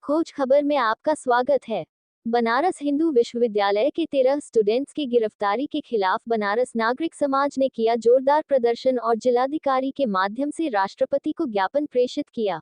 खोज खबर में आपका स्वागत है। बनारस हिंदू विश्वविद्यालय के 13 स्टूडेंट्स की गिरफ्तारी के खिलाफ बनारस नागरिक समाज ने किया जोरदार प्रदर्शन और जिलाधिकारी के माध्यम से राष्ट्रपति को ज्ञापन प्रेषित किया।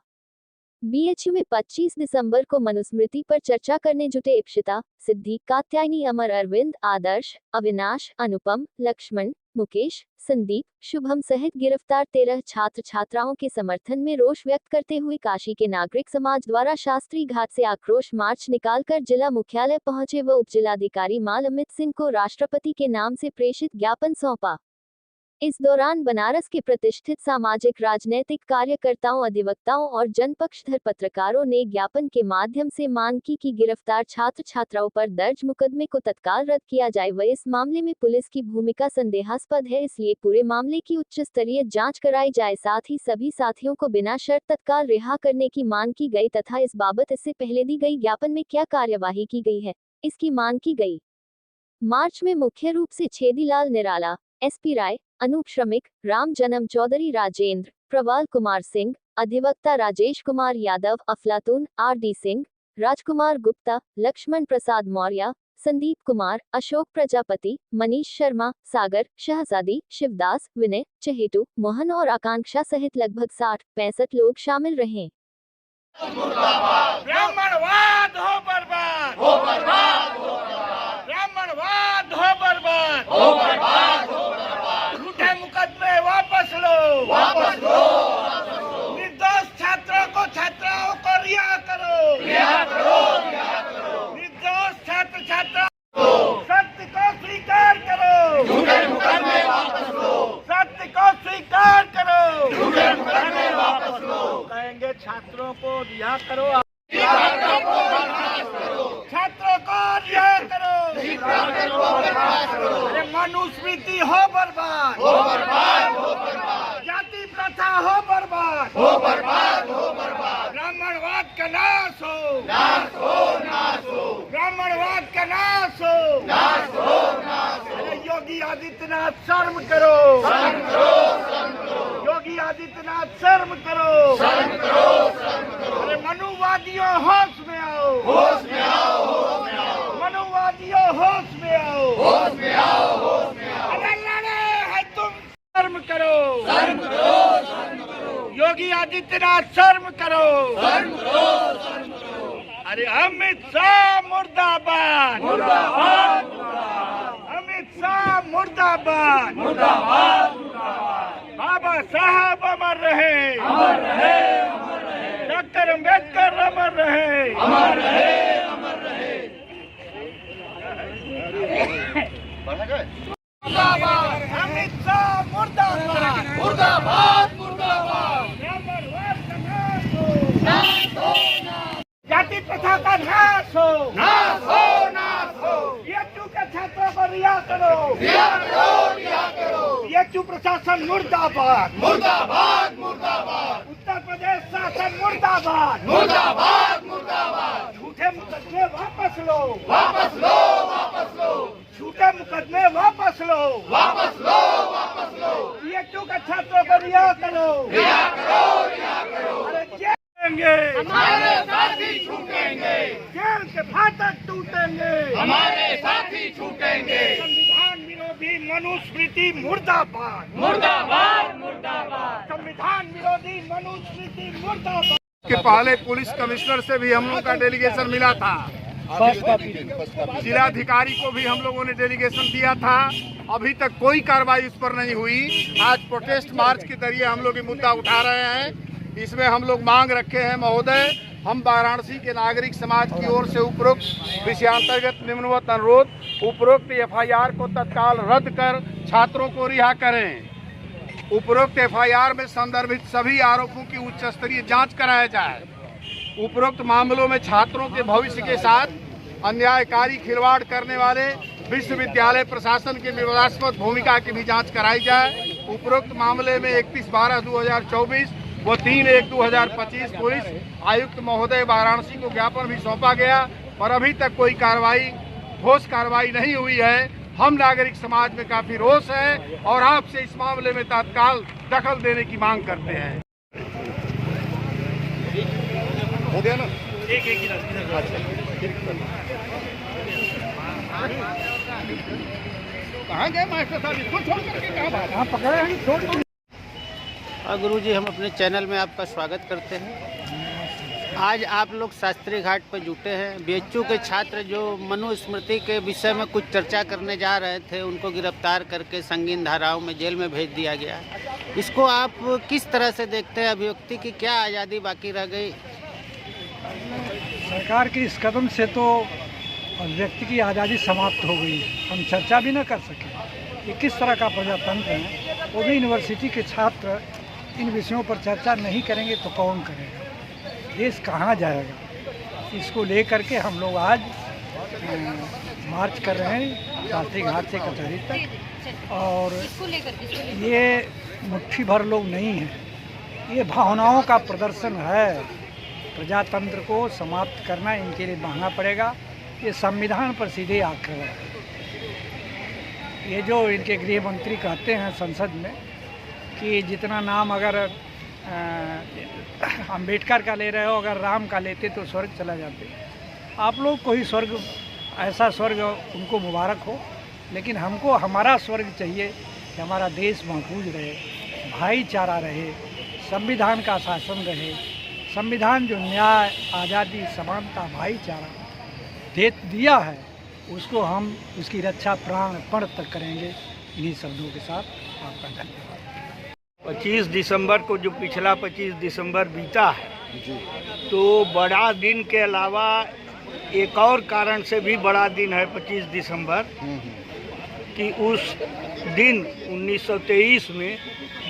बीएचयू में 25 दिसंबर को मनुस्मृति पर चर्चा करने जुटे इप्सिता, सिद्धि, कात्यायनी, अमर, अरविंद, आदर्श, अविनाश, अनुपम, लक्ष्मण, मुकेश, संदीप, शुभम सहित गिरफ्तार 13 छात्र छात्राओं के समर्थन में रोष व्यक्त करते हुए काशी के नागरिक समाज द्वारा शास्त्री घाट से आक्रोश मार्च निकालकर जिला मुख्यालय पहुंचे व उपजिलाधिकारी माल अमित सिंह को राष्ट्रपति के नाम से प्रेषित ज्ञापन सौंपा। इस दौरान बनारस के प्रतिष्ठित सामाजिक राजनैतिक कार्यकर्ताओं, अधिवक्ताओं और जनपक्षधर पत्रकारों ने ज्ञापन के माध्यम से मांग की कि गिरफ्तार छात्र छात्राओं पर दर्ज मुकदमे को तत्काल रद्द किया जाए व इस मामले में पुलिस की भूमिका संदेहास्पद है, इसलिए पूरे मामले की उच्च स्तरीय जांच कराई जाए। साथ ही सभी साथियों को बिना शर्त तत्काल रिहा करने की मांग की गई तथा इस बाबत इससे पहले दी गई ज्ञापन में क्या कार्यवाही की गई है, इसकी मांग की गई। मार्च में मुख्य रूप से छेदीलाल निराला, एसपी राय, अनूप श्रमिक, राम जन्म चौधरी, राजेंद्र, प्रवाल कुमार सिंह, अधिवक्ता राजेश कुमार यादव, अफलातून, आरडी सिंह, राजकुमार गुप्ता, लक्ष्मण प्रसाद मौर्य, संदीप कुमार, अशोक प्रजापति, मनीष शर्मा, सागर, शहजादी, शिवदास, विनय, चहेटू, मोहन और आकांक्षा सहित लगभग 60-65 लोग शामिल रहे। ब्राह्मणवाद हो बर्बाद, हो बर्बाद, हो बर्बाद। ब्राह्मणवाद हो बर्बाद, हो बर्बाद, हो बर्बाद। झूठे मुकदमे वापस लो, वापस लो, वापस लो। निर्दोष छात्रों को, छात्राओं को रिहा करो, रिहा करो, रिहा करो। निर्दोष छात्र छात्रा सत्य को स्वीकार करो, झूठे मुकदमे वापस लो। सत्य को स्वीकार करो, झूठे मुकदमे वापस लो। कहेंगे छात्रों को रिहा करो, छात्रों को रिहा करो, अरे मनुस्मृति हो बर्बाद, हो बर्बाद, हो बर्बाद। जाति प्रथा हो बर्बाद, हो बर्बाद, हो बर्बाद। ब्राह्मणवाद का नाश हो, नाश हो, नाश हो। ब्राह्मणवाद का नाश हो, नाश हो, नाश हो। अरे योगी आदित्यनाथ शर्म करो, शर्म करो, शर्म करो। योगी आदित्यनाथ शर्म करो, शर्म करो, शर्म करो। अरे मनुवादियों होश में आओ, होश में आओ, होश में आओ। मनुवादियों होश में आओ, होश में आओ, होश में आओ। अगर लड़े है तुम शर्म करो, शर्म करो, शर्म करो। योगी आदित्यनाथ शर्म करो, शर्म करो, शर्म करो। अरे अमित शाह मुर्दाबाद, मुर्दाबाद, मुर्दाबाद। अमित शाह मुर्दाबाद, मुर्दाबाद, मुर्दाबाद। बाबा साहब अमर रहे, अमर रहे, अमर रहे। डॉक्टर अम्बेडकर अमर रहे, अमर रहे, अमर रहे। मुर्दाबाद, अमित शाह मुर्दाबाद, मुर्दाबाद, मुर्दाबाद। ब्राह्मणवाद का नाश हो, नाश हो, नाश। जाति प्रथा का नाश हो, नाश हो, नाश हो। बीएचयू के छात्रों को रिहा करो, रिहा करो, रिहा करो। बीएचयू प्रशासन मुर्दाबाद, मुर्दाबाद, मुर्दाबाद। उत्तर प्रदेश शासन मुर्दाबाद, मुर्दाबाद, मुर्दाबाद। झूठे मुकदमे वापस लो, वापस लो, वापस लो। झूठे मुकदमे वापस लो, वापस लो, वापस लो। बीएचयू के छात्रों को रिहा करो, रिहा करो, रिहा करो। अरे हमारे साथी छूटेंगे, जेल के फाटक टूटेंगे, हमारे साथी छूटेंगे। संविधान विरोधी मनुस्मृति मुर्दाबाद, मुर्दाबाद, मुर्दाबाद। संविधान विरोधी मनुस्मृति मुर्दाबाद। के पहले पुलिस कमिश्नर से भी हम लोगों का डेलीगेशन मिला था, जिलाधिकारी को भी हम लोगों ने डेलीगेशन दिया था। अभी तक कोई कार्रवाई उस पर नहीं हुई। आज प्रोटेस्ट मार्च के जरिए हम लोग ये मुद्दा उठा रहे हैं। इसमें हम लोग मांग रखे हैं, महोदय, हम वाराणसी के नागरिक समाज की ओर से उपरोक्त विषयांतर्गत निम्नवत अनुरोध, उपरोक्त एफआईआर को तत्काल रद्द कर छात्रों को रिहा करें। उपरोक्त एफआईआर में संदर्भित सभी आरोपों की उच्च स्तरीय जांच कराया जाए। उपरोक्त मामलों में छात्रों के भविष्य के साथ अन्यायकारी खिलवाड़ करने वाले विश्वविद्यालय प्रशासन की विवादास्पद भूमिका की भी जांच कराई जाए। उपरोक्त मामले में 31/12/2024 व 3/1/2025 पुलिस आयुक्त महोदय वाराणसी को ज्ञापन भी सौंपा गया, पर अभी तक कोई कार्रवाई, ठोस कार्रवाई नहीं हुई है। हम नागरिक समाज में काफी रोष है और आपसे इस मामले में तत्काल दखल देने की मांग करते हैं। हो गया ना? कहाँ गए मास्टर साहब? इसको छोड़ करके कहाँ पकड़े हैं? छोड़। गुरुजी, हम अपने चैनल में आपका स्वागत करते हैं। आज आप लोग शास्त्री घाट पर जुटे हैं। बीएचयू के छात्र जो मनुस्मृति के विषय में कुछ चर्चा करने जा रहे थे, उनको गिरफ्तार करके संगीन धाराओं में जेल में भेज दिया गया। इसको आप किस तरह से देखते हैं? अभिव्यक्ति की क्या आज़ादी बाकी रह गई? सरकार के इस कदम से तो व्यक्ति की आज़ादी समाप्त हो गई। हम चर्चा भी न कर सके। ये किस तरह का प्रजातंत्र है? वो भी यूनिवर्सिटी के छात्र इन विषयों पर चर्चा नहीं करेंगे तो कौन करेगा? देश कहाँ जाएगा? इसको लेकर के हम लोग आज मार्च कर रहे हैं शास्त्री घाट से कचहरी तक। और ये मुट्ठी भर लोग नहीं हैं, ये भावनाओं का प्रदर्शन है। प्रजातंत्र को समाप्त करना इनके लिए महंगा पड़ेगा। ये संविधान पर सीधे आक्रमण है। ये जो इनके गृह मंत्री कहते हैं संसद में कि जितना नाम अगर अम्बेडकर का ले रहे हो, अगर राम का लेते तो स्वर्ग चला जाते। आप लोग को ही स्वर्ग, ऐसा स्वर्ग उनको मुबारक हो, लेकिन हमको हमारा स्वर्ग चाहिए कि हमारा देश महफूज रहे, भाईचारा रहे, संविधान का शासन रहे। संविधान जो न्याय, आज़ादी, समानता, भाईचारा दिया है, उसको हम उसकी रक्षा प्राणपण तक करेंगे। इन्हीं शब्दों के साथ आपका धन्यवाद। 25 दिसंबर को जो पिछला 25 दिसंबर बीता है, तो बड़ा दिन के अलावा एक और कारण से भी बड़ा दिन है 25 दिसंबर कि उस दिन 1923 में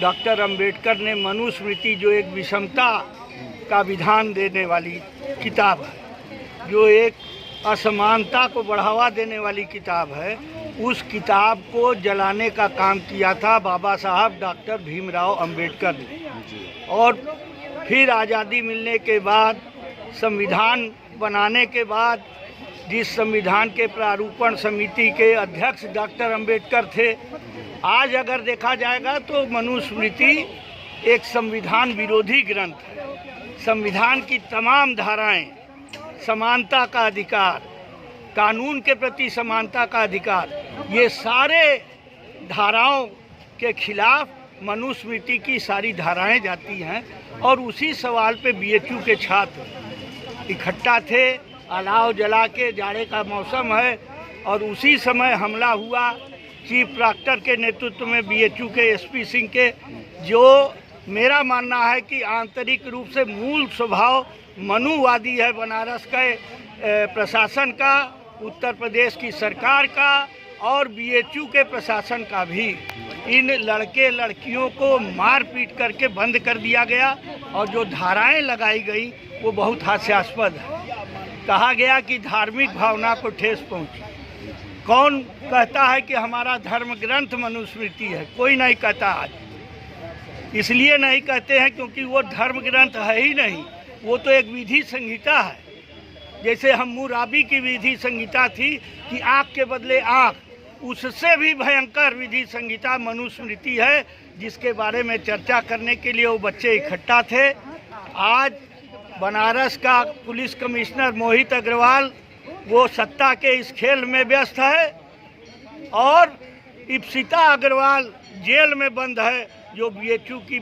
डॉक्टर अंबेडकर ने मनुस्मृति, जो एक विषमता का विधान देने वाली किताब है, जो एक असमानता को बढ़ावा देने वाली किताब है, उस किताब को जलाने का काम किया था बाबा साहब डॉक्टर भीमराव अंबेडकर ने। और फिर आज़ादी मिलने के बाद, संविधान बनाने के बाद, जिस संविधान के प्रारूपण समिति के अध्यक्ष डॉक्टर अंबेडकर थे, आज अगर देखा जाएगा तो मनुस्मृति एक संविधान विरोधी ग्रंथ है। संविधान की तमाम धाराएं, समानता का अधिकार, कानून के प्रति समानता का अधिकार, ये सारे धाराओं के खिलाफ मनुस्मृति की सारी धाराएं जाती हैं। और उसी सवाल पे बीएचयू के छात्र इकट्ठा थे। अलाव जला के, जाड़े का मौसम है, और उसी समय हमला हुआ चीफ प्रॉक्टर के नेतृत्व में बीएचयू के एसपी सिंह के, जो मेरा मानना है कि आंतरिक रूप से मूल स्वभाव मनुवादी है। बनारस के प्रशासन का, उत्तर प्रदेश की सरकार का और बीएचयू के प्रशासन का भी इन लड़के लड़कियों को मार पीट करके बंद कर दिया गया। और जो धाराएं लगाई गई वो बहुत हास्यास्पद है। कहा गया कि धार्मिक भावना को ठेस पहुंची। कौन कहता है कि हमारा धर्म ग्रंथ मनुस्मृति है? कोई नहीं कहता। आज इसलिए नहीं कहते हैं क्योंकि वो धर्म ग्रंथ है ही नहीं, वो तो एक विधि संहिता है। जैसे हम्मुराबी की विधि संहिता थी कि आँख के बदले आँख, उससे भी भयंकर विधि संहिता मनुस्मृति है, जिसके बारे में चर्चा करने के लिए वो बच्चे इकट्ठा थे। आज बनारस का पुलिस कमिश्नर मोहित अग्रवाल वो सत्ता के इस खेल में व्यस्त है, और इप्सिता अग्रवाल जेल में बंद है, जो बीएचयू की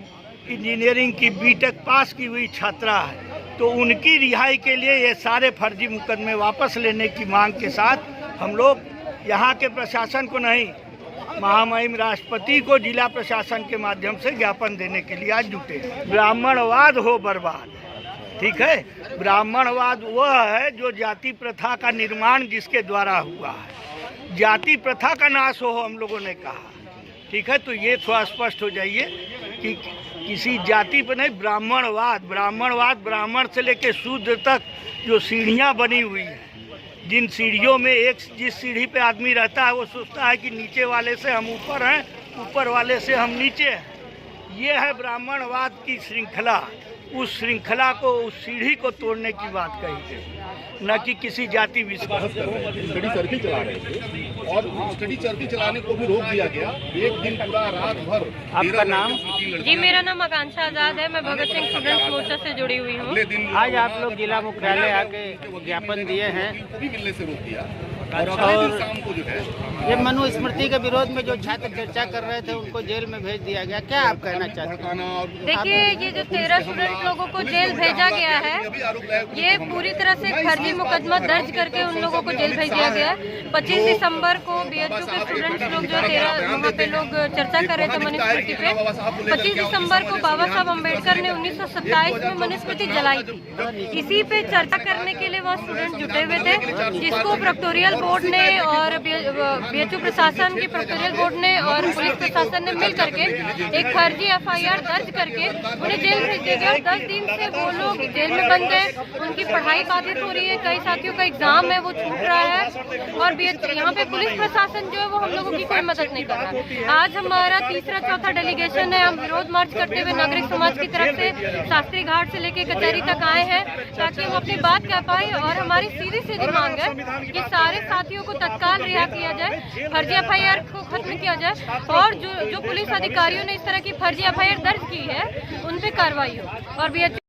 इंजीनियरिंग की बीटेक पास की हुई छात्रा है। तो उनकी रिहाई के लिए ये सारे फर्जी मुकदमे वापस लेने की मांग के साथ हम लोग यहाँ के प्रशासन को नहीं, महामहिम राष्ट्रपति को जिला प्रशासन के माध्यम से ज्ञापन देने के लिए आज जुटे। ब्राह्मणवाद हो बर्बाद, ठीक है। ब्राह्मणवाद वह है जो जाति प्रथा का निर्माण जिसके द्वारा हुआ है। जाति प्रथा का नाश हो, हम लोगों ने कहा, ठीक है। तो ये थोड़ा स्पष्ट हो जाइए कि किसी जाति पर नहीं, ब्राह्मणवाद ब्राह्मण से लेकर शूद्र तक जो सीढ़ियाँ बनी हुई हैं, जिन सीढ़ियों में जिस सीढ़ी पे आदमी रहता है वो सोचता है कि नीचे वाले से हम ऊपर हैं, ऊपर वाले से हम नीचे हैं। ये है ब्राह्मणवाद की श्रृंखला। उस श्रृंखला को, उस सीढ़ी को तोड़ने की बात कही गई, न कि किसी जाति विशेष। और स्टडी चलती चलाने को भी रोक दिया गया। एक दिन पूरा रात भर। आपका नाम? जी, मेरा नाम आकांक्षा आजाद है। मैं भगत सिंह स्टूडेंट्स मोर्चा से जुड़ी हुई हूँ। आज आप लोग जिला मुख्यालय आके ज्ञापन दिए हैं भी मिलने से रोक दिया। और शाम को जो है ये मनुस्मृति के विरोध में जो छात्र चर्चा कर रहे थे उनको जेल में भेज दिया गया, क्या आप कहना चाहते हैं? देखिए, ये जो 13 स्टूडेंट लोगों को जेल भेजा गया है, ये पूरी तरह से फर्जी मुकदमा दर्ज करके उन लोगों को जेल भेज दिया गया है। 25 दिसंबर को बीएचयू के स्टूडेंट्स लोग जो 13 वहाँ पे लोग चर्चा कर रहे थे मनुस्मृति पे। 25 दिसंबर को बाबा साहब अम्बेडकर ने 1927 में मनुस्मृति जलाई थी। इसी पे चर्चा करने के लिए वो स्टूडेंट जुटे हुए थे, जिसको प्रोक्टोरियल बोर्ड ने और बीएचयू प्रशासन की प्रोक्टोरियल बोर्ड ने और पुलिस प्रशासन ने मिल करके एक फर्जी एफआईआर दर्ज करके उन्हें जेल भेज दिया गया। 10 दिन से वो लोग जेल में बंद है, उनकी पढ़ाई बाधित हो रही है, कई साथियों का एग्जाम है वो छूट रहा है, और यहाँ पे पुलिस प्रशासन जो है वो हम लोगों की कोई मदद नहीं कर रहा। आज हमारा तीसरा चौथा डेलीगेशन है। हम विरोध मार्च करते हुए नागरिक समाज की तरफ से शास्त्री घाट से लेके कचहरी तक आए हैं, ताकि हम अपनी बात कह पाए। और हमारी सीधी सीधी मांग है कि सारे साथियों को तत्काल रिहा किया जाए, फर्जी एफआईआर को खत्म किया जाए, और जो पुलिस अधिकारियों ने इस तरह की फर्जी एफआईआर दर्ज की है उन पे कार्रवाई हो। और